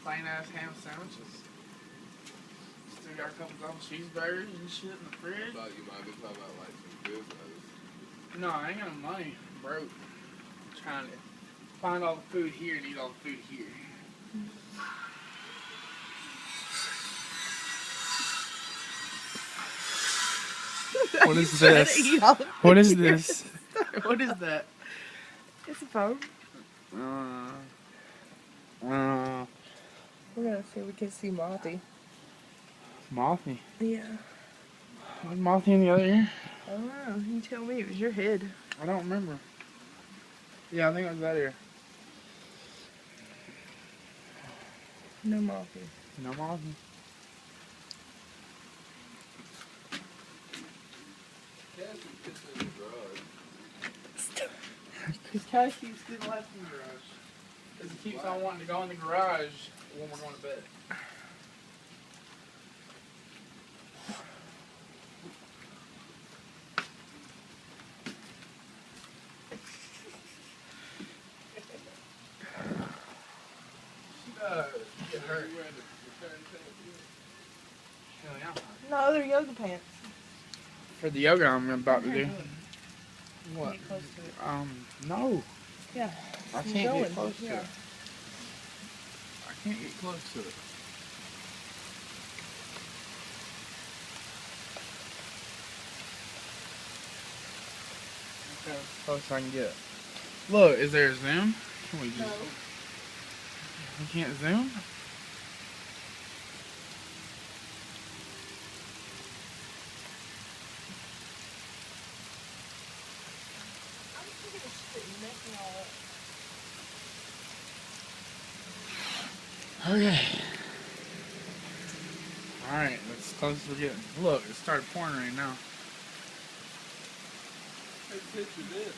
plain ass ham sandwiches. Still got a couple double cheeseburgers and shit in the fridge. I thought you might be talking about like some business. No, I ain't got no money. I'm broke. I'm trying to find all the food here and eat all the food here. What is this? What is this? What is that? It's a phone. We're gonna see if we can see Mothy. Mothy. Yeah. Was Mothy in the other ear? I don't know. You tell me. It was your head. I don't remember. Yeah, I think it was that ear. No Mothy. No Mothy. Because Cash keeps getting left in the garage. Because he keeps on wanting to go in the garage when we're going to bed. Get hurt. Hell yeah. No, they're yoga pants. For the yoga I'm about to do. What? Get close to it. No. Yeah. I can't get close to it. I can't get close to it. Okay, as close as I can get. Look, is there a zoom? Can we just... No. We can't zoom? Okay. Alright, that's as close as we're getting. Look, it started pouring right now. Hey, picture this.